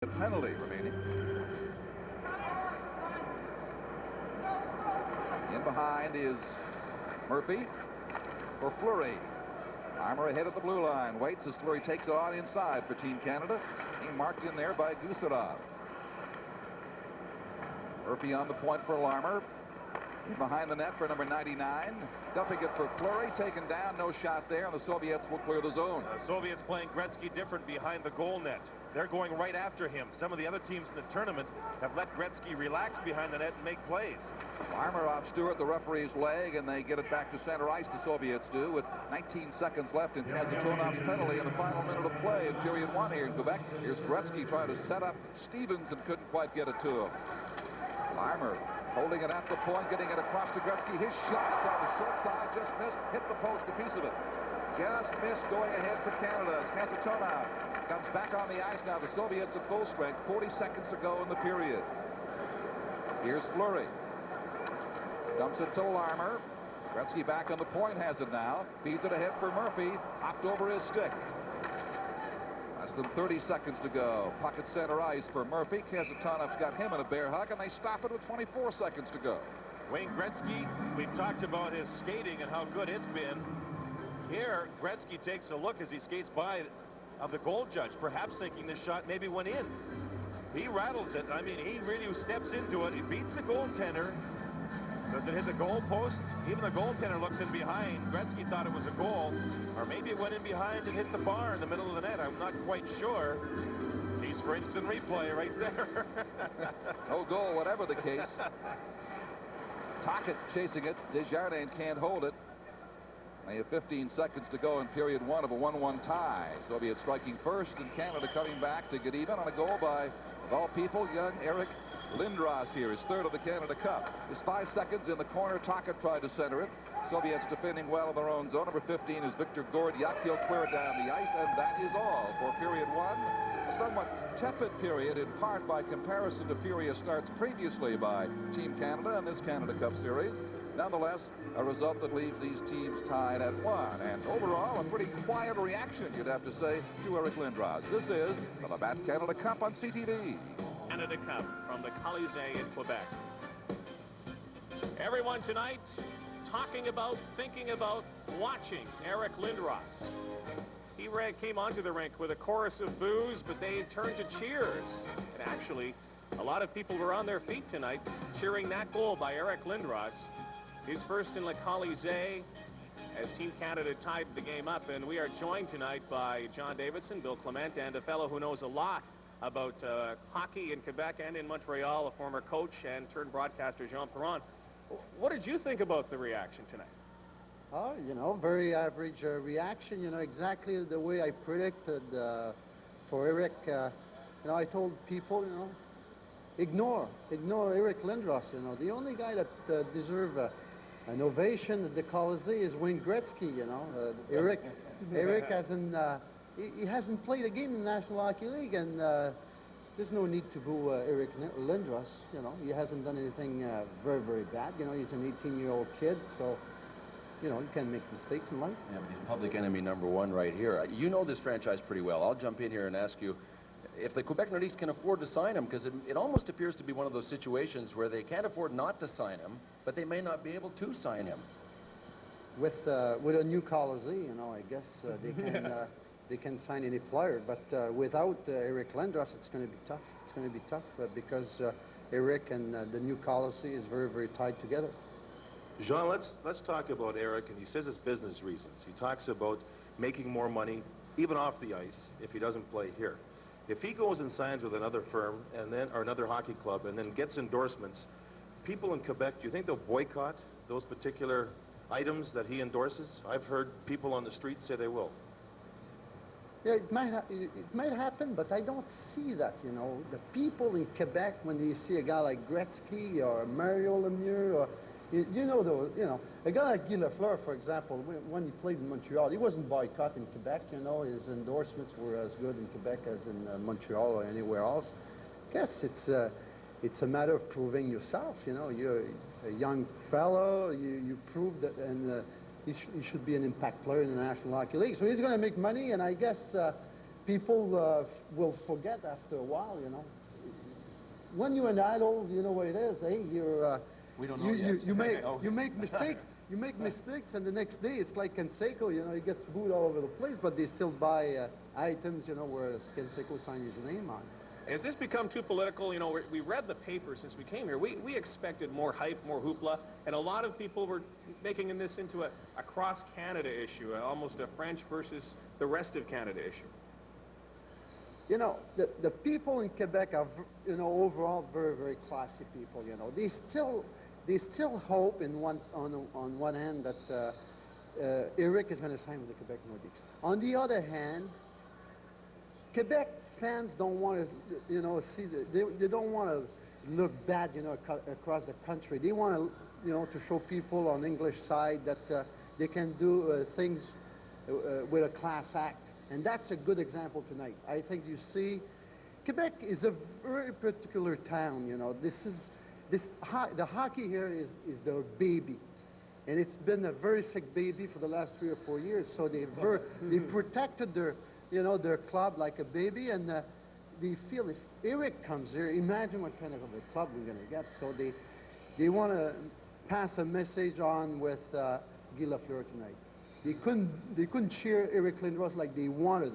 Penalty remaining. In behind is Murphy for Fleury. Armour ahead of the blue line. Waits as Fleury takes it on inside for Team Canada. Being marked in there by Gusarov. Murphy on the point for Larmer. In behind the net for number 99. Dumping it for Fleury. Taken down. No shot there. And the Soviets will clear the zone. The Soviets playing Gretzky different behind the goal net. They're going right after him. Some of the other teams in the tournament have let Gretzky relax behind the net and make plays. Larmer off Stewart, the referee's leg, and they get it back to center ice, the Soviets do, with 19 seconds left in Kazatonov's penalty in the final minute of play in period 1 here in Quebec. Here's Gretzky trying to set up Stevens and couldn't quite get it to him. Larmer holding it at the point, getting it across to Gretzky. His shot, it's on the short side, just missed, hit the post, a piece of it. Just missed going ahead for Canada as Kasatonov comes back on the ice now. The Soviets at full strength. 40 seconds to go in the period. Here's Fleury. Dumps it to Larmer. Gretzky back on the point, has it now. Feeds it ahead for Murphy. Hopped over his stick. Less than 30 seconds to go. Puck at center ice for Murphy. Kasatonov's got him in a bear hug, and they stop it with 24 seconds to go. Wayne Gretzky, we've talked about his skating and how good it's been. Here, Gretzky takes a look as he skates by of the goal judge, perhaps thinking this shot maybe went in. He rattles it. I mean, he really steps into it. He beats the goaltender. Does it hit the goal post? Even the goaltender looks in behind. Gretzky thought it was a goal, or maybe it went in behind and hit the bar in the middle of the net. I'm not quite sure. He's for instant replay right there. No goal, whatever the case. Tocchet chasing it. Desjardins can't hold it. They have 15 seconds to go in period 1 of a 1-1 tie. Soviets striking first, and Canada coming back to get even on a goal by, of all people, young Eric Lindros here, his third of the Canada Cup. His 5 seconds in the corner. Tocchet tried to center it. Soviets defending well in their own zone. Number 15 is Victor Gordiak. He'll clear it down the ice, and that is all for period 1. A somewhat tepid period, in part by comparison to furious starts previously by Team Canada in this Canada Cup series. Nonetheless, a result that leaves these teams tied at 1. And overall, a pretty quiet reaction, you'd have to say, to Eric Lindros. This is the Labatt Canada Cup on CTV. Canada Cup from the Colisée in Quebec. Everyone tonight talking about, thinking about, watching Eric Lindros. He came onto the rink with a chorus of boos, but they turned to cheers. And actually, a lot of people were on their feet tonight cheering that goal by Eric Lindros. His first in Le Colisée as Team Canada tied the game up. And we are joined tonight by John Davidson, Bill Clement, and a fellow who knows a lot about hockey in Quebec and in Montreal, a former coach and turned broadcaster, Jean Perron. What did you think about the reaction tonight? Oh, you know, very average reaction, you know, exactly the way I predicted for Eric. You know, I told people, you know, ignore Eric Lindros. You know, the only guy that deserves an ovation at the Colisée is Wayne Gretzky. You know, Eric hasn't he hasn't played a game in the National Hockey League, and there's no need to boo Eric Lindros. You know, he hasn't done anything very, very bad. You know, he's an 18-year-old kid, so you know, you can make mistakes in life. Yeah, but he's public enemy #1 right here. You know this franchise pretty well. I'll jump in here and ask you if the Quebec Nordiques can afford to sign him, because it almost appears to be one of those situations where they can't afford not to sign him, but they may not be able to sign him. With a new Colisée, you know, I guess they can sign any player, but without Eric Lindros, it's going to be tough. It's going to be tough because Eric and the new Colisée is very, very tied together. Jean, let's talk about Eric, and he says it's business reasons. He talks about making more money, even off the ice, if he doesn't play here. If he goes and signs with another firm and then or another hockey club and then gets endorsements, people in Quebec, do you think they'll boycott those particular items that he endorses? I've heard people on the street say they will. Yeah, it might happen, but I don't see that, you know. The people in Quebec, when they see a guy like Gretzky or Mario Lemieux, or you know, those, you know, a guy like Guy Lafleur, for example, when he played in Montreal, he wasn't boycotted in Quebec, you know. His endorsements were as good in Quebec as in Montreal or anywhere else. I guess it's a matter of proving yourself, you know. You're a young fellow, you prove that, and he should be an impact player in the National Hockey League. So he's going to make money, and I guess people will forget after a while, you know. When you're an adult, you know what it is, eh? We don't know yet. You make mistakes. You make mistakes, and the next day it's like Canseco, you know, he gets booed all over the place, but they still buy items, you know, where Canseco signed his name on. Has this become too political? You know, we read the paper since we came here. We expected more hype, more hoopla, and a lot of people were making this into a cross-Canada issue, almost a French versus the rest of Canada issue. You know, the people in Quebec are, you know, overall very, very classy people, you know. They still hope on one hand that Eric is going to sign with the Quebec Nordiques. On the other hand, Quebec fans don't want to, you know, they don't want to look bad, you know, across the country. They want to, you know, to show people on the English side that they can do things with a class act. And that's a good example tonight. I think you see, Quebec is a very particular town, you know. The hockey here is their baby. And it's been a very sick baby for the last 3 or 4 years. So they protected their, you know, their club like a baby, and they feel if Eric comes here, imagine what kind of a club we're going to get. So they want to pass a message on with Guy Lafleur tonight. They couldn't cheer Eric Lindros like they wanted.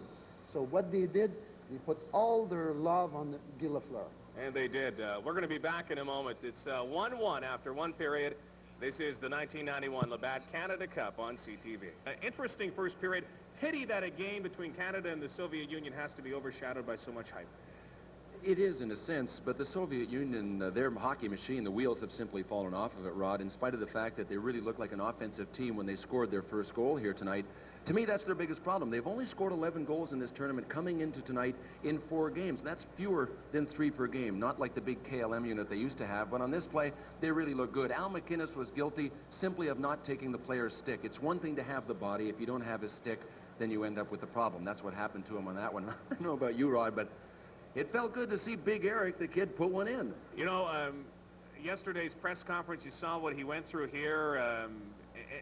So what they did, they put all their love on Guy Lafleur. And they did. We're going to be back in a moment. It's 1-1 after one period. This is the 1991 Labatt Canada Cup on CTV. Interesting first period. Pity that a game between Canada and the Soviet Union has to be overshadowed by so much hype. It is in a sense, but the Soviet Union, their hockey machine, the wheels have simply fallen off of it, Rod, in spite of the fact that they really look like an offensive team when they scored their first goal here tonight. To me, that's their biggest problem. They've only scored 11 goals in this tournament coming into tonight in 4 games. That's fewer than 3 per game, not like the big KLM unit they used to have. But on this play, they really look good. Al McInnes was guilty simply of not taking the player's stick. It's one thing to have the body. If you don't have his stick, then you end up with a problem. That's what happened to him on that one. I don't know about you, Rod, but it felt good to see Big Eric, the kid, put one in. You know, yesterday's press conference, you saw what he went through here.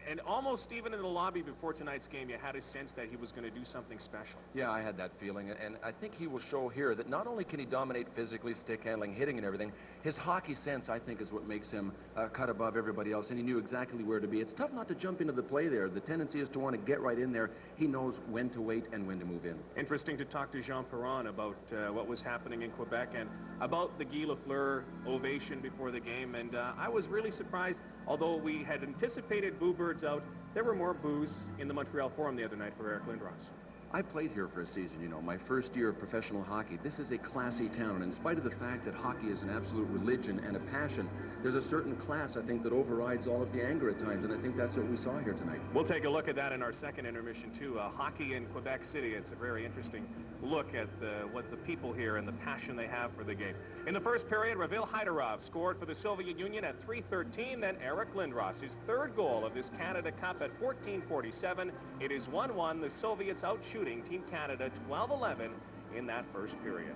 And almost even in the lobby before tonight's game, you had a sense that he was going to do something special. Yeah, I had that feeling, and I think he will show here that not only can he dominate physically, stick handling, hitting and everything, his hockey sense, I think, is what makes him cut above everybody else, and he knew exactly where to be. It's tough not to jump into the play there. The tendency is to want to get right in there. He knows when to wait and when to move in. Interesting to talk to Jean Perron about what was happening in Quebec and about the Guy Lafleur ovation before the game, and I was really surprised. Although we had anticipated boo birds out, there were more boos in the Montreal Forum the other night for Eric Lindros. I played here for a season, you know, my first year of professional hockey. This is a classy town, and in spite of the fact that hockey is an absolute religion and a passion, there's a certain class, I think, that overrides all of the anger at times, and I think that's what we saw here tonight. We'll take a look at that in our second intermission, too. Hockey in Quebec City. It's a very interesting look at what the people here and the passion they have for the game. In the first period, Ravil Hyderov scored for the Soviet Union at 3:13. Then Eric Lindros, his 3rd goal of this Canada Cup at 14:47. It is 1-1. The Soviets outshooting Team Canada 12-11 in that first period.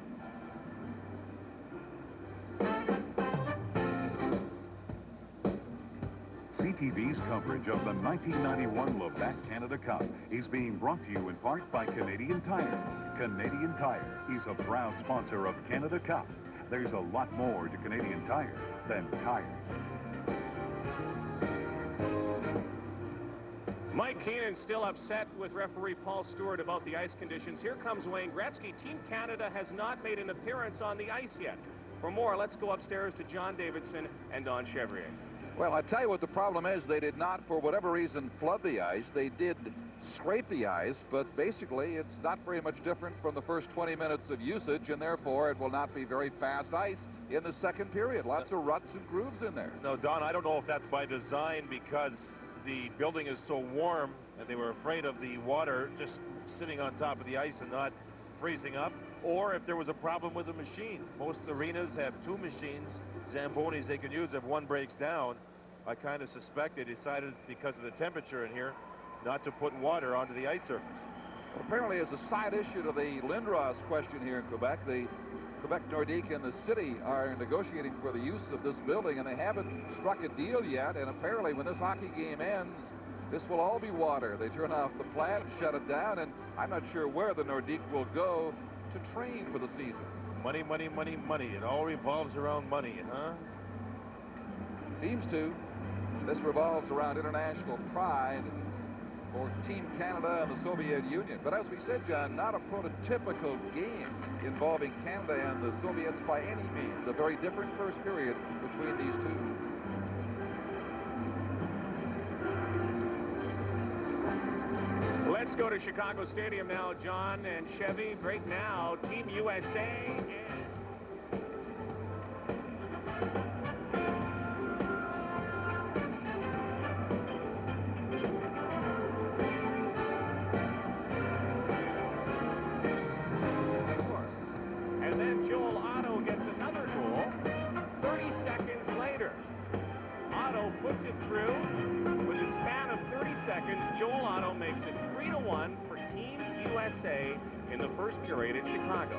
CTV's coverage of the 1991 Labatt Canada Cup is being brought to you in part by Canadian Tire. Canadian Tire is a proud sponsor of Canada Cup. There's a lot more to Canadian Tire than tires. Mike Keenan still upset with referee Paul Stewart about the ice conditions. Here comes Wayne Gretzky. Team Canada has not made an appearance on the ice yet. For more, let's go upstairs to John Davidson and Don Chevrier. Well, I tell you what the problem is. They did not, for whatever reason, flood the ice. They did scrape the ice, but basically it's not very much different from the first 20 minutes of usage, and therefore it will not be very fast ice in the second period. Lots of ruts and grooves in there. No, Don, I don't know if that's by design because the building is so warm and they were afraid of the water just sitting on top of the ice and not freezing up, or if there was a problem with the machine. Most arenas have 2 machines, Zambonis they can use if one breaks down. I kind of suspect they decided because of the temperature in here not to put water onto the ice surface. Well, apparently as a side issue to the Lindros question here in Quebec, the Quebec Nordique and the city are negotiating for the use of this building, and they haven't struck a deal yet. And apparently when this hockey game ends, This will all be water. They turn off the plant and shut it down, and I'm not sure where the Nordique will go to train for the season. Money, money, money, money. It all revolves around money, huh? Seems to. This revolves around international pride for Team Canada and the Soviet Union. But as we said, John, not a prototypical game involving Canada and the Soviets by any means. A very different first period between these two. Let's go to Chicago Stadium now, John and Chevy. Right now, Team USA. And then Joel Otto gets another goal 30 seconds later. Otto puts it through. With a span of 30 seconds, Joel Otto makes it 3-1 for Team USA in the first period in Chicago.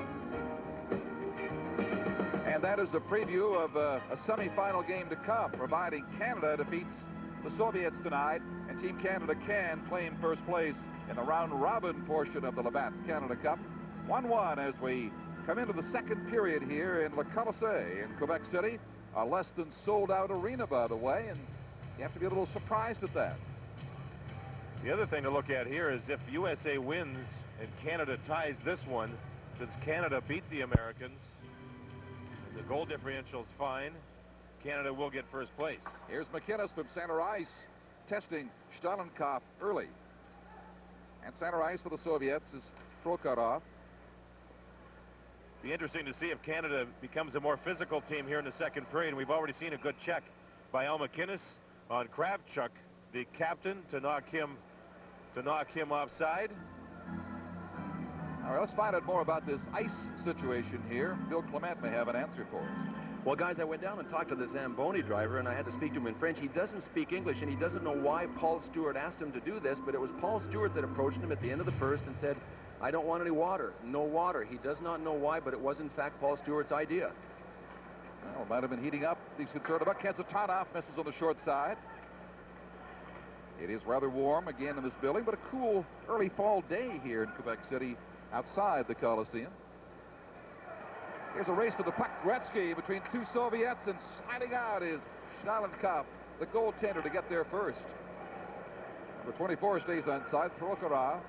And that is a preview of a semifinal game to come, providing Canada defeats the Soviets tonight, and Team Canada can claim first place in the round-robin portion of the Labatt Canada Cup. 1-1 as we come into the second period here in Le Colisée in Quebec City. A less than sold-out arena, by the way, and you have to be a little surprised at that. The other thing to look at here is if USA wins and Canada ties this one, since Canada beat the Americans, the goal differential's fine, Canada will get first place. Here's McInnes from center ice, testing Stalenkopf early. And center ice for the Soviets is Prokhorov. Be interesting to see if Canada becomes a more physical team here in the second period. We've already seen a good check by Al McInnes on Kravchuk, the captain, to knock him offside. All right, let's find out more about this ice situation here. Bill Clement may have an answer for us. Well, guys, I went down and talked to the Zamboni driver, and I had to speak to him in French. He doesn't speak English, and he doesn't know why Paul Stewart asked him to do this, but it was Paul Stewart that approached him at the end of the first and said, "I don't want any water, no water." He does not know why, but it was, in fact, Paul Stewart's idea. Well, it might have been heating up. He's concerned about Kazatanov, misses on the short side. It is rather warm again in this building, but a cool early fall day here in Quebec City outside the Coliseum. Here's a race for the puck. Gretzky between two Soviets, and sliding out is Stalenkopf, the goaltender, to get there first. Number 24 stays on side. Prokhorov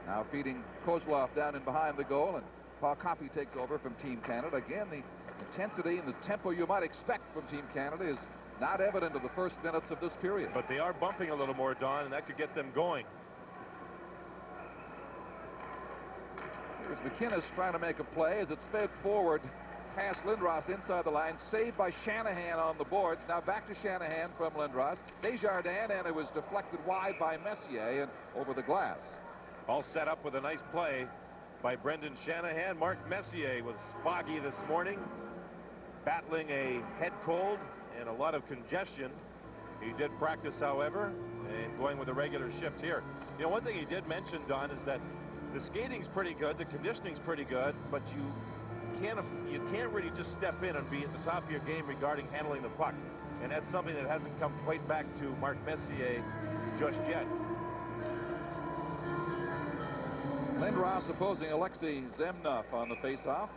now feeding Kozlov down in behind the goal, and Paul Coffey takes over from Team Canada. Again, the intensity and the tempo you might expect from Team Canada is not evident in the first minutes of this period. But they are bumping a little more, Don, and that could get them going. Here's McInnes trying to make a play as it's fed forward past Lindros inside the line. Saved by Shanahan on the boards. Now back to Shanahan from Lindros. Desjardins, and it was deflected wide by Messier and over the glass. All set up with a nice play by Brendan Shanahan. Mark Messier was foggy this morning, battling a head cold and a lot of congestion. He did practice, however, and going with a regular shift here. You know, one thing he did mention, Don, is that the skating's pretty good, the conditioning's pretty good, but you can't really just step in and be at the top of your game regarding handling the puck. And that's something that hasn't come quite back to Mark Messier just yet. Lindros opposing Alexei Zemnov on the faceoff.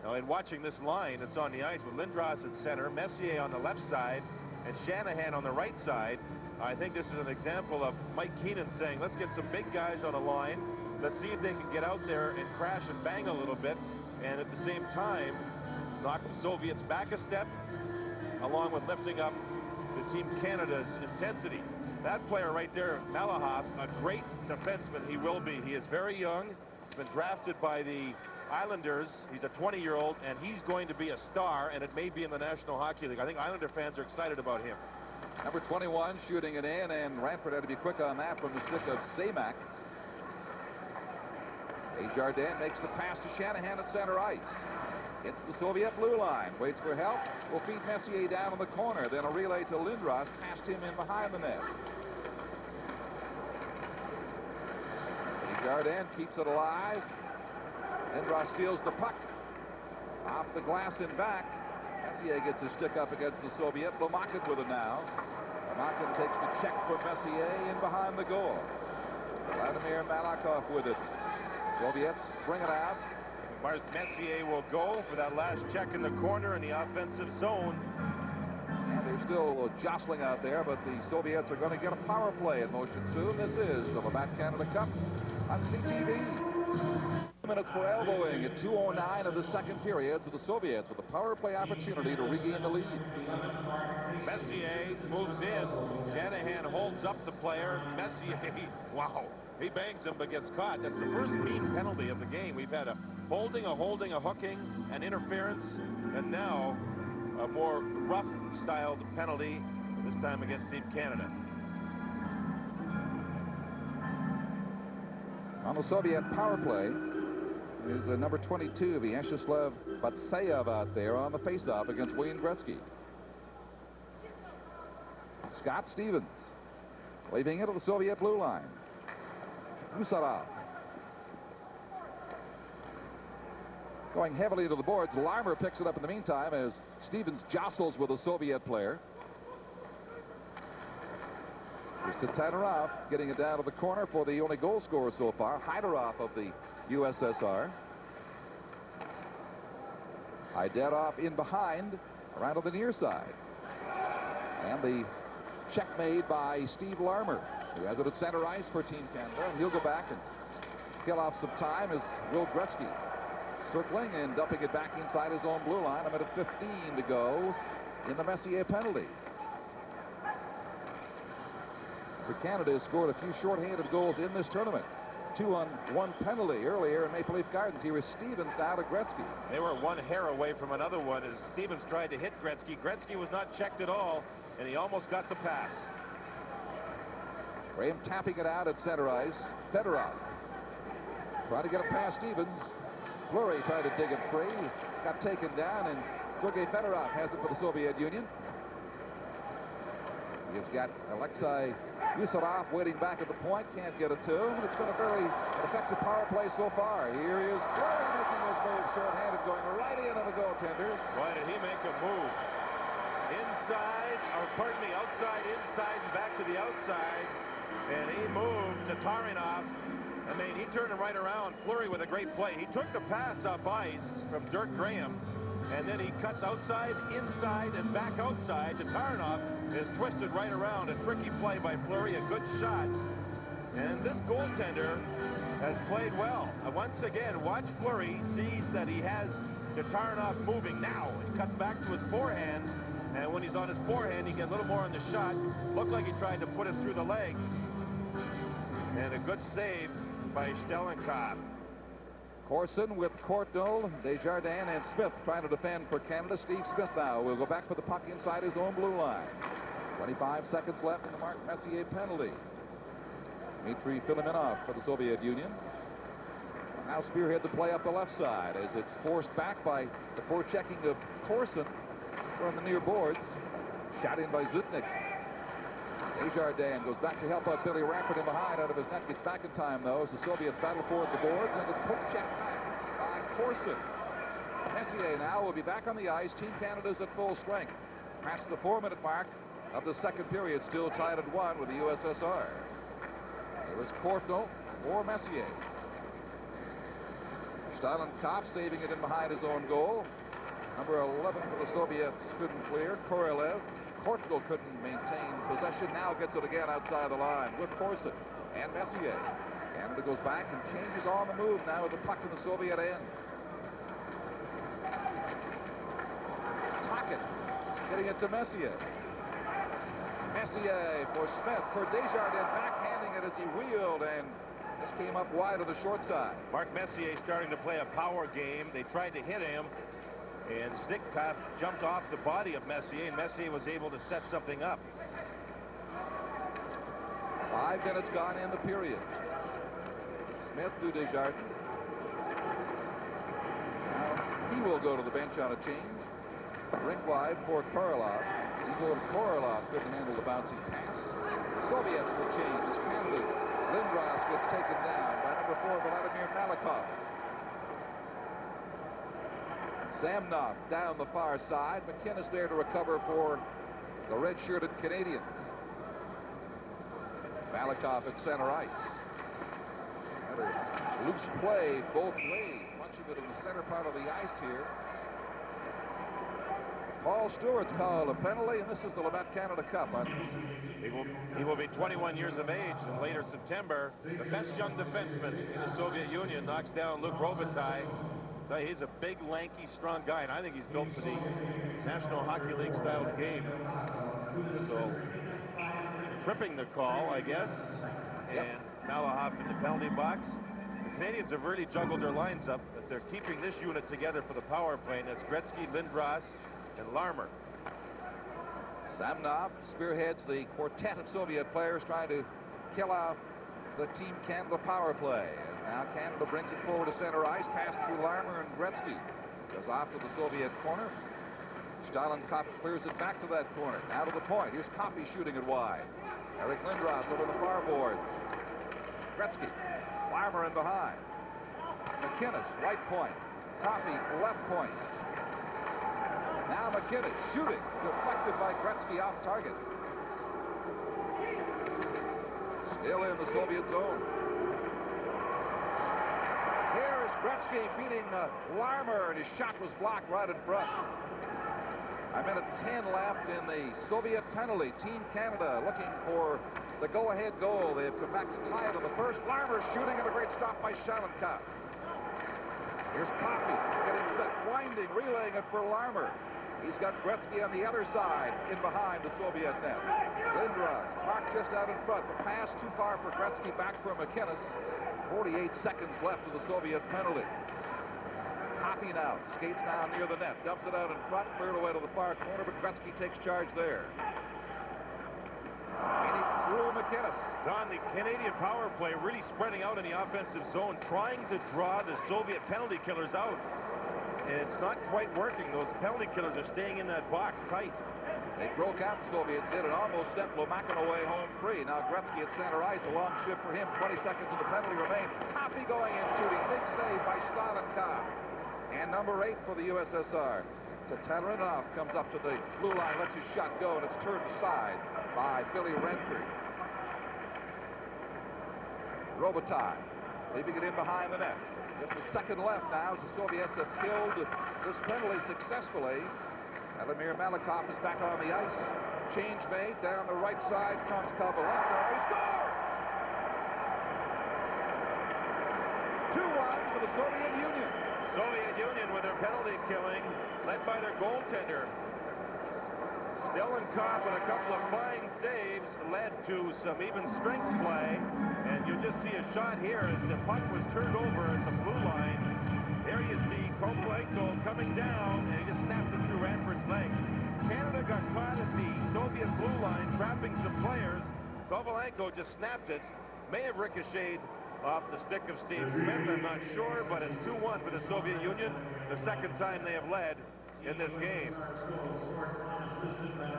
Now, in watching this line that's on the ice with Lindros at center, Messier on the left side, and Shanahan on the right side, I think this is an example of Mike Keenan saying, let's get some big guys on the line. Let's see if they can get out there and crash and bang a little bit, and at the same time knock the Soviets back a step, along with lifting up the Team Canada's intensity. That player right there, Malahov, a great defenseman he will be. He is very young. He's been drafted by the Islanders. He's a 20-year-old, and he's going to be a star, and it may be in the National Hockey League. I think Islander fans are excited about him. Number 21 shooting it in, and Ranford had to be quick on that from the stick of Samak. Desjardins makes the pass to Shanahan at center ice. Hits the Soviet blue line. Waits for help. Will feed Messier down in the corner. Then a relay to Lindros. Past him in behind the net. Desjardins keeps it alive. Lindros steals the puck. Off the glass and back. Messier gets his stick up against the Soviet. Lomakin with it now. Malkin takes the check for Messier in behind the goal. Vladimir Malakhov with it. Soviets bring it out. Mark Messier will go for that last check in the corner in the offensive zone. And they're still jostling out there, but the Soviets are going to get a power play in motion soon. This is the Labatt Canada Cup on CTV. 2 minutes for elbowing at 2:09 of the second period. So the Soviets with a power play opportunity to regain the lead. Messier moves in. Shanahan holds up the player. Messier, wow, he bangs him but gets caught. That's the first mean penalty of the game. We've had a holding, a hooking, an interference, and now a more rough-styled penalty, this time against Team Canada. On the Soviet power play is number 22, Vyacheslav Batsayev out there on the faceoff against Wayne Gretzky. Scott Stevens leaving into the Soviet blue line. Usarov going heavily to the boards. Larmer picks it up in the meantime as Stevens jostles with a Soviet player. Here's to Tatarov getting it down to the corner for the only goal scorer so far, Hyderov of the USSR. Hyderov in behind around on the near side. And the check made by Steve Larmer, who has it at center ice for Team Canada, and he'll go back and kill off some time as Will Gretzky circling and dumping it back inside his own blue line. A minute 15 to go in the Messier penalty. For Canada has scored a few shorthanded goals in this tournament. 2-on-1 penalty earlier in Maple Leaf Gardens. Here is Stevens now to Gretzky. They were one hair away from another one as Stevens tried to hit Gretzky. Gretzky was not checked at all, and he almost got the pass. Graham tapping it out at center ice. Fedorov trying to get it past Stevens. Fleury tried to dig it free. Got taken down, and Sergei Fedorov has it for the Soviet Union. He's got Alexei Usarov waiting back at the point. Can't get it to him. It's been a very effective power play so far. Here he is, Fleury making his move short-handed, going right in on the goaltender. Boy, did he make a move. Inside, or pardon me, outside, inside, and back to the outside. And he moved to Tarinov. I mean, he turned him right around. Fleury with a great play. He took the pass up ice from Dirk Graham, and then he cuts outside, inside, and back outside to Tarinov. Is twisted right around. A tricky play by Fleury, a good shot. And this goaltender has played well. Once again, watch Fleury, sees that he has Tatarynov moving now. He cuts back to his forehand, and when he's on his forehand, he gets a little more on the shot. Looked like he tried to put it through the legs. And a good save by Stelnikov. Corson with Courtnall, Desjardins, and Smith trying to defend for Canada. Steve Smith now will go back for the puck inside his own blue line. 25 seconds left in the Mark Messier penalty. Dmitry Filimonov for the Soviet Union. Now spearhead the play up the left side as it's forced back by the forechecking of Corson from the near boards. Shot in by Zutnik. Desjardins goes back to help out Billy Rafford in behind out of his net. Gets back in time, though, as the Soviets battle for the boards, and it's poke check by Corson. Messier now will be back on the ice. Team Canada's at full strength. Past the 4-minute mark of the second period, still tied at 1 with the USSR. It was Courtnall or Messier. Stelnikov saving it in behind his own goal. Number 11 for the Soviets couldn't clear. Korolev. Courtnall couldn't maintain possession. Now gets it again outside the line with Corson and Messier. Canada goes back and changes on the move now with the puck in the Soviet end. Tocchet getting it to Messier. Messier for Smith, for Desjardins, backhanding it as he wheeled, and this came up wide of the short side. Mark Messier starting to play a power game. They tried to hit him, and Stelnikov jumped off the body of Messier, and Messier was able to set something up. 5 minutes gone in the period. Smith to Desjardins. Now he will go to the bench on a change. Rink wide for Korolev. Korolev couldn't handle the bouncing pass. Soviets will change as Canada's Lindros gets taken down by number 4 Vladimir Malakhov. Samnov down the far side. McInnes there to recover for the red-shirted Canadians. Malakoff at center ice. Another loose play both ways. Much of it in the center part of the ice here. Paul Stewart's called a penalty, and this is the Labatt Canada Cup. He will be 21 years of age in later September. The best young defenseman in the Soviet Union knocks down Luc Robitaille. He's a big, lanky, strong guy, and I think he's built for the National Hockey League style game. So, tripping the call, I guess, and Malakoff in the penalty box. The Canadians have really juggled their lines up, but they're keeping this unit together for the power play, and that's Gretzky, Lindros, and Larmer. Samnov spearheads the quartet of Soviet players trying to kill off the Team Canada power play. And now Canada brings it forward to center ice, pass through Larmer, and Gretzky goes off to the Soviet corner. Stalinkov clears it back to that corner. Now to the point. Here's Coffey shooting it wide. Eric Lindros over the far boards. Gretzky, Larmer in behind. McInnes, right point. Coffey, left point. Now McInnes shooting, deflected by Gretzky off target. Still in the Soviet zone. Here is Gretzky beating Larmer, and his shot was blocked right in front. A minute 10 left in the Soviet penalty. Team Canada looking for the go-ahead goal. They have come back to tie it in the first. Larmer shooting, and a great stop by Stalinkov. Here's Coffey getting set, winding, relaying it for Larmer. He's got Gretzky on the other side, in behind the Soviet net. Lindros parked just out in front. The pass too far for Gretzky, back for McInnes. 48 seconds left of the Soviet penalty. Coffey now skates down near the net, dumps it out in front, cleared away to the far corner, but Gretzky takes charge there. And he's through McInnes. Don, the Canadian power play really spreading out in the offensive zone, trying to draw the Soviet penalty killers out. And it's not quite working. Those penalty killers are staying in that box tight. They broke out, the Soviets did, and almost sent Lomakin away home free. Now Gretzky at center ice, a long shift for him. 20 seconds of the penalty remain. Coffey going in shooting. Big save by Stalinkov. And number 8 for the USSR. Tatarinov comes up to the blue line, lets his shot go, and it's turned aside by Philly Renfrey. Robitaille leaving it in behind the net. Just a second left now as the Soviets have killed this penalty successfully. Vladimir Malakoff is back on the ice. Change made. Down the right side comes Kovalenko. He scores! 2-1 for the Soviet Union. Soviet Union with their penalty killing, led by their goaltender. Stalinkov with a couple of fine saves led to some even strength play. And you'll just see a shot here as the puck was turned over at the blue line. There you see Kovalenko coming down, and he just snaps it through Ranford's legs. Canada got caught at the Soviet blue line, trapping some players. Kovalenko just snapped it. May have ricocheted off the stick of Steve Smith, I'm not sure, but it's 2-1 for the Soviet Union. The second time they have led in this game.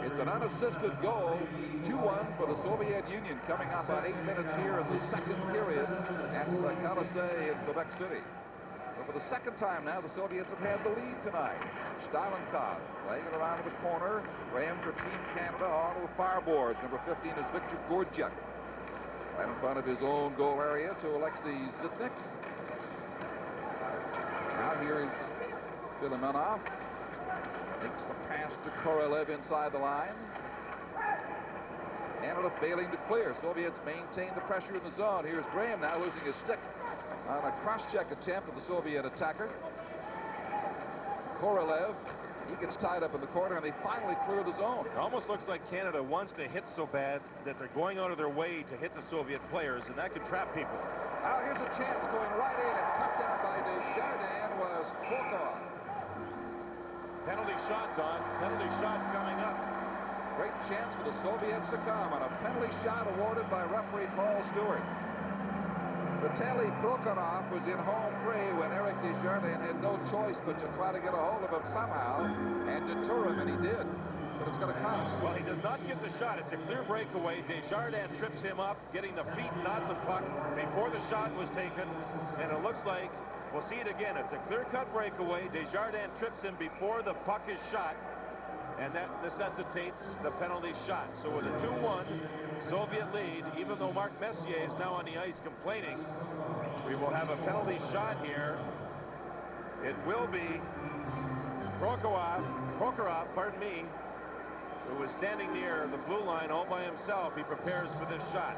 It's an unassisted goal. 2-1 for the Soviet Union, coming up on 8 minutes here in the second period at the Colisée in Quebec City. So for the second time now, the Soviets have had the lead tonight. Stalinkov playing it around to the corner. Graham for Team Canada on the far boards. Number 15 is Victor Gordiuk. Right in front of his own goal area to Alexei Zitnik. Now here is Filimonov. Makes the pass to Korolev inside the line. Canada failing to clear. Soviets maintain the pressure in the zone. Here's Graham now losing his stick on a cross-check attempt of the Soviet attacker. Korolev, he gets tied up in the corner, and they finally clear the zone. It almost looks like Canada wants to hit so bad that they're going out of their way to hit the Soviet players, and that could trap people. Now here's a chance going right in, and cut down by Desjardins was Prokhorov. Penalty shot, Don. Penalty shot coming up. Great chance for the Soviets to come on a penalty shot awarded by referee Paul Stewart. Vitaly Prokhorov was in home free when Eric Desjardins had no choice but to try to get a hold of him somehow and deter him, and he did. But it's going to cost. Well, he does not get the shot. It's a clear breakaway. Desjardins trips him up, getting the feet, not the puck, before the shot was taken. And it looks like we'll see it again. It's a clear-cut breakaway. Desjardins trips him before the puck is shot. and that necessitates the penalty shot. So with a 2-1 Soviet lead, even though Mark Messier is now on the ice complaining, we will have a penalty shot here. It will be Prokhorov, pardon me, who is standing near the blue line all by himself. He prepares for this shot.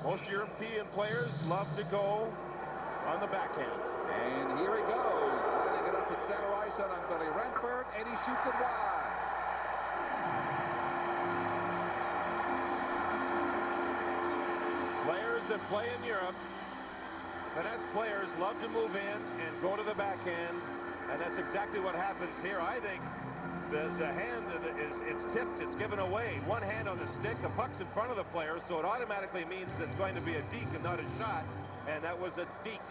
Most European players love to go on the backhand. And here he goes, lining it up at center ice on Billy Ranford, and he shoots it wide. Players that play in Europe, finesse players love to move in and go to the backhand, and that's exactly what happens here. I think the hand it's tipped, it's given away. One hand on the stick, the puck's in front of the player, so it automatically means it's going to be a deke and not a shot, and that was a deke.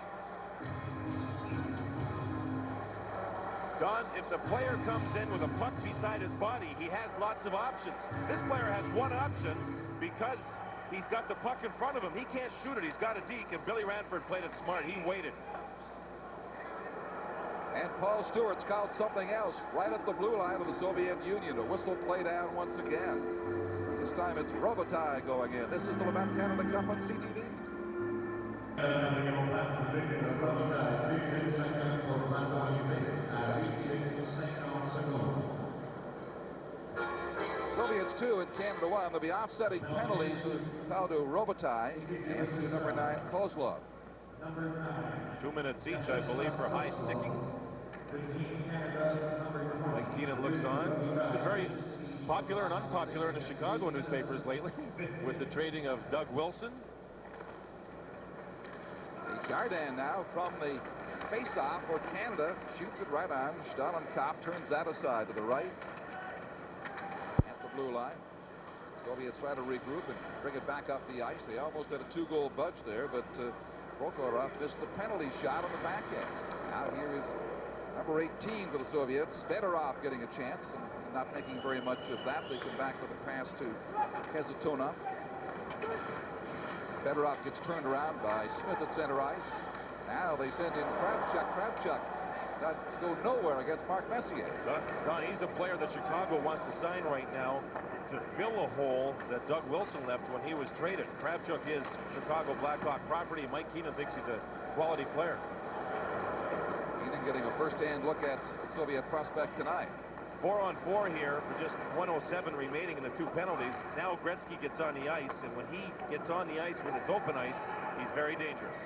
Don, if the player comes in with a puck beside his body, he has lots of options. This player has one option because he's got the puck in front of him. He can't shoot it. He's got a deke, and Billy Ranford played it smart. He waited. And Paul Stewart's called something else right at the blue line of the Soviet Union. A whistle play down once again. This time it's Robitaille going in. This is the Labatt Canada Cup on CTV. Soviets 2 and Canada 1. There'll be offsetting penalties with Paolo Robitaille and to number 9 Kozlov. 2 minutes each, I believe, for high sticking. Mike Keenan looks on. He's been very popular and unpopular in the Chicago newspapers lately with the trading of Doug Wilson. Jardin now from the face-off for Canada shoots it right on. Stahlenkopf turns that aside to the right at the blue line. Soviets try to regroup and bring it back up the ice. They almost had a 2-goal budge there, but Prokhorov missed the penalty shot on the backhand. Now here is number 18 for the Soviets. Fedorov getting a chance and not making very much of that. They come back with a pass to Kasatonov. Fedorov gets turned around by Smith at center ice. Now they send in Kravchuk. Kravchuk not go nowhere against Mark Messier. Don, he's a player that Chicago wants to sign right now to fill a hole that Doug Wilson left when he was traded. Kravchuk is Chicago Blackhawk property. Mike Keenan thinks he's a quality player. Keenan getting a first-hand look at the Soviet prospect tonight. 4-on-4 here for just 1:07 remaining in the 2 penalties. Now Gretzky gets on the ice, and when he gets on the ice when it's open ice, he's very dangerous.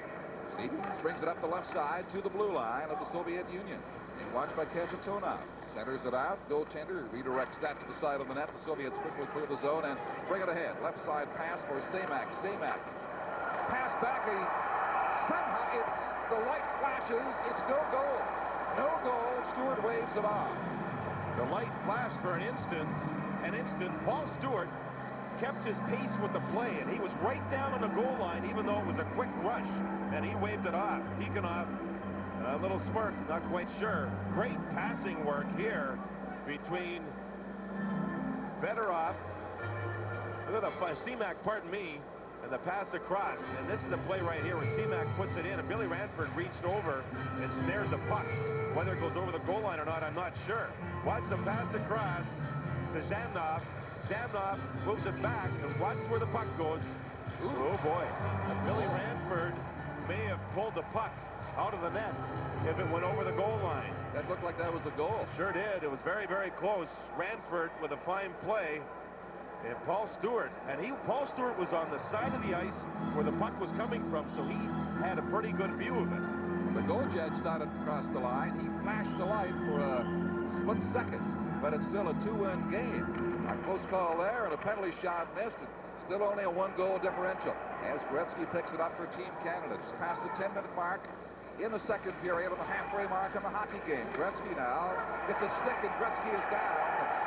Stevens brings it up the left side to the blue line of the Soviet Union. Being watched by Kasatonov. Centers it out. Goaltender redirects that to the side of the net. The Soviets quickly clear the zone and bring it ahead. Left side pass for Semak. Semak. Pass back. Somehow it's the light flashes. It's no goal. No goal. Stewart waves it off. The light flashed for an instant. Paul Stewart kept his pace with the play, and he was right down on the goal line, even though it was a quick rush, and he waved it off. Tikhonov, a little smirk, not quite sure. Great passing work here between Fedorov, look at the Semak, pardon me, and the pass across. And this is the play right here where Semak puts it in, and Billy Ranford reached over and snared the puck. Whether it goes over the goal line or not, I'm not sure. Watch the pass across to Zamnov. Zamnov moves it back, and watch where the puck goes. Ooh, oh boy. Billy Ranford may have pulled the puck out of the net if it went over the goal line. That looked like that was a goal. Sure did. It was very, very close. Ranford with a fine play. And Paul Stewart. Paul Stewart was on the side of the ice where the puck was coming from, so he had a pretty good view of it. The goal judge started across the line. He flashed the light for a split second, but it's still a 2-win game. A close call there, and a penalty shot missed. And still only a 1-goal differential as Gretzky picks it up for Team Canada. Just past the 10-minute mark in the second period on the halfway mark in the hockey game. Gretzky now gets a stick, and Gretzky is down.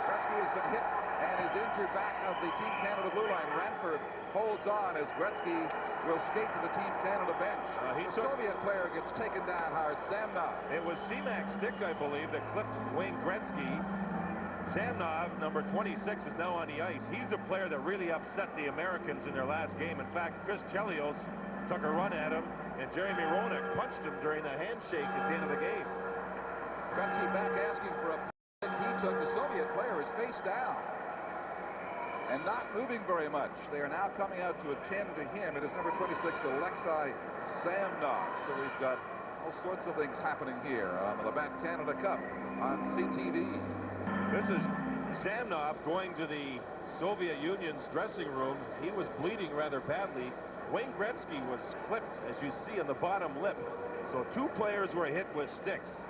Gretzky has been hit and is injured back of the Team Canada blue line. Ranford holds on as Gretzky will skate to the Team Canada bench. The Soviet player gets taken down hard. Zamnov. It was Semak's stick, I believe, that clipped Wayne Gretzky. Zamnov, number 26, is now on the ice. He's a player that really upset the Americans in their last game. In fact, Chris Chelios took a run at him, and Jeremy Roenick punched him during the handshake at the end of the game. Gretzky back asking for a penalty. He took, the Soviet player is face down and not moving very much. They are now coming out to attend to him. It is number 26, Alexei Samnov. So we've got all sorts of things happening here on the Labatt Canada Cup on CTV. This is Samnov going to the Soviet Union's dressing room. He was bleeding rather badly. Wayne Gretzky was clipped, as you see, in the bottom lip. So two players were hit with sticks.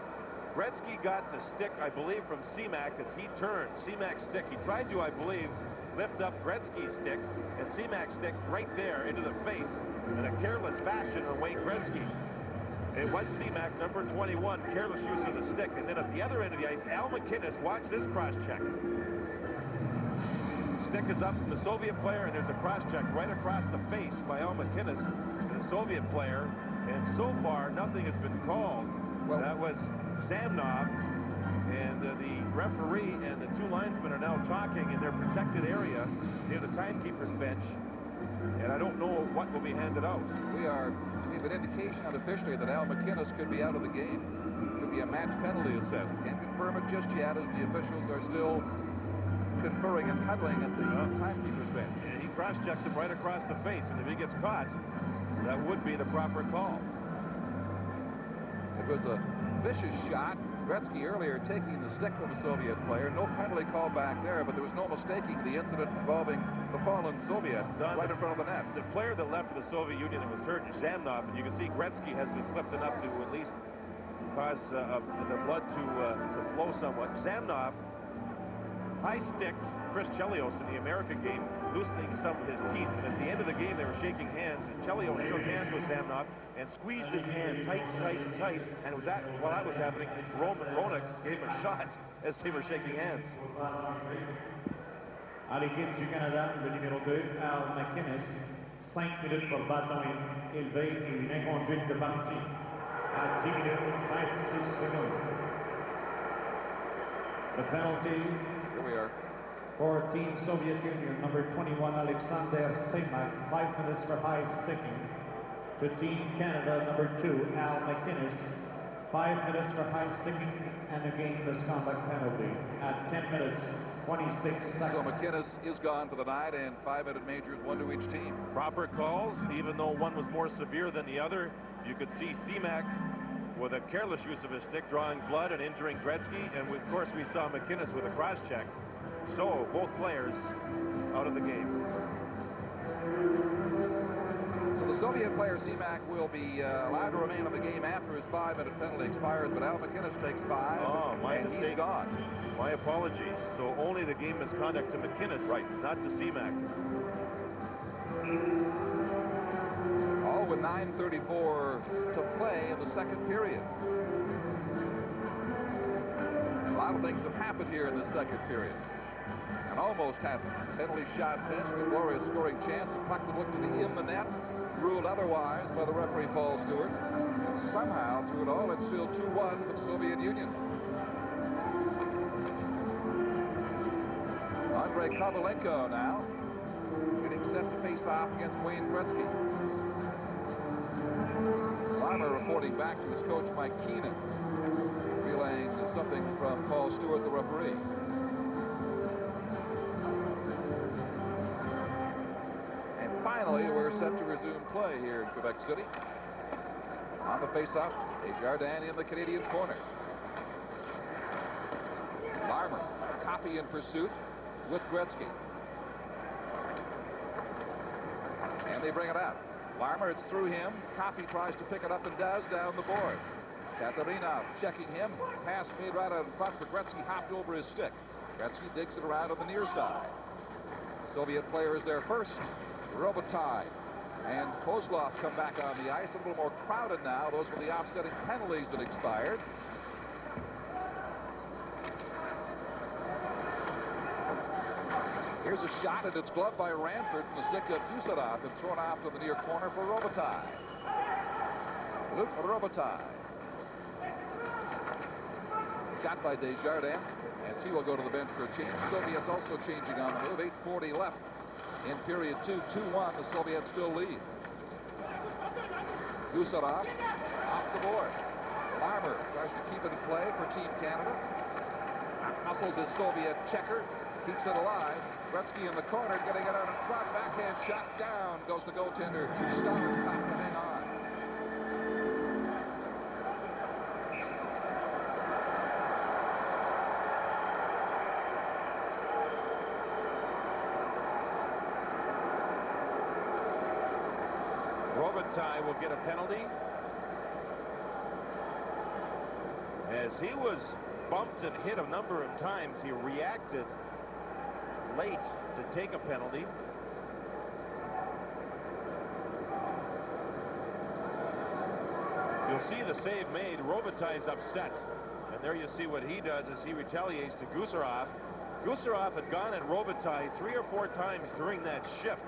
Gretzky got the stick, I believe, from Seamack as he turned. Seamack's stick. He tried to, I believe, lift up Gretzky's stick, and Seamack's stick right there into the face in a careless fashion on Wayne Gretzky. It was Seamack, number 21, careless use of the stick. And then at the other end of the ice, Al MacInnis, watch this cross-check. Stick is up from the Soviet player, and there's a cross-check right across the face by Al MacInnis, the Soviet player. And so far, nothing has been called. Well, that was Samnov, and the referee and the two linesmen are now talking in their protected area near the timekeeper's bench. And I don't know what will be handed out. We have an indication unofficially that Al MacInnis could be out of the game. Could be a match penalty assessed. Can't confirm it just yet, as the officials are still conferring and huddling at the timekeeper's bench. And he cross-checked him right across the face, and if he gets caught, that would be the proper call. It was a vicious shot. Gretzky earlier taking the stick from the Soviet player. No penalty call back there, but there was no mistaking the incident involving the fallen Soviet right in front of the net. The player that left for the Soviet Union and was hurt, Samnov, and you can see Gretzky has been clipped enough to at least cause the blood to flow somewhat. Samnov high-sticked Chris Chelios in the American game, loosening some of his teeth. And at the end of the game, they were shaking hands, and Chelios shook hands with Samnov and squeezed his hand tight, tight, tight. And it was that, while that was happening, Roman Ronick gave him a shot as they were shaking hands. À l'équipe du Canada, le numéro 2, Al MacInnis, 5 minutes pour bâton élevé et une inconduite de partie à 10 minutes 26 secondes. The penalty. Here we are. For Team Soviet Union, number 21, Alexander Semak, 5 minutes for high sticking. To Team Canada, number 2, Al MacInnis, 5 minutes for high sticking and a game misconduct penalty at 10 minutes, 26 seconds. So MacInnis is gone for the night, and 5-minute majors, one to each team. Proper calls, even though one was more severe than the other. You could see Seamack with a careless use of his stick drawing blood and injuring Gretzky, and of course we saw MacInnis with a cross-check. So both players out of the game. So the Soviet player Seamack will be allowed to remain in the game after his 5-minute penalty expires, but Al MacInnis takes 5, and mistake. he's gone. My apologies. So only the game misconduct to MacInnis, right, not to Seamack. All with 9:34 to play in the second period. A lot of things have happened here in the second period. And almost happened. Penalty shot missed, a glorious scoring chance. A puck that looked to be in the net, ruled otherwise by the referee Paul Stewart. And somehow, through it all, it's still 2-1 for the Soviet Union. Andrei Kovalenko now getting set to face off against Wayne Gretzky. Larmer reporting back to his coach Mike Keenan, relaying something from Paul Stewart, the referee. And finally, we're set to resume play here in Quebec City. On the face-off, Desjardins in the Canadian corners. Larmer, Coffey in pursuit with Gretzky. And they bring it out. Larmer, it's through him. Coffey tries to pick it up and does down the boards. Tatarinov checking him. Pass made right out in front for Gretzky, hopped over his stick. Gretzky digs it around on the near side. Soviet player is there first. Robitaille and Kozlov come back on the ice. A little more crowded now. Those were the offsetting penalties that expired. Here's a shot, and it's gloved by Ranford from the stick of Dusarov and thrown off to the near corner for Robitaille. Luc Robitaille. Shot by Desjardins, and he will go to the bench for a change. Soviets also changing on the move. 8:40 left in period 2. 2-1. The Soviets still lead. Dusarov off the board. Larmer tries to keep it in play for Team Canada. muscles his Soviet checker, keeps it alive. Gretzky in the corner, getting it out in front. Backhand shot down. Goes the goaltender. Stauenkopf to hang on. Robitaille will get a penalty. As he was bumped and hit a number of times, he reacted late to take a penalty. You'll see the save made. Robitaille's upset. And there you see what he does as he retaliates to Gusarov. Gusarov had gone at Robitaille 3 or 4 times during that shift.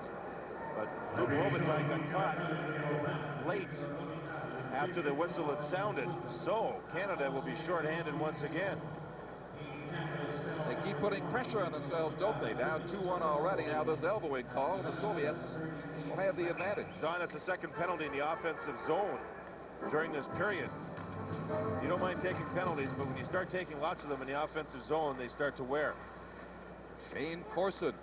But Robitaille got caught late after the whistle had sounded. So Canada will be shorthanded once again. They keep putting pressure on themselves, don't they? Down 2-1 already. Now this elbowing call, and the Soviets will have the advantage. Don, it's a second penalty in the offensive zone during this period. You don't mind taking penalties, but when you start taking lots of them in the offensive zone, they start to wear. Shane Corson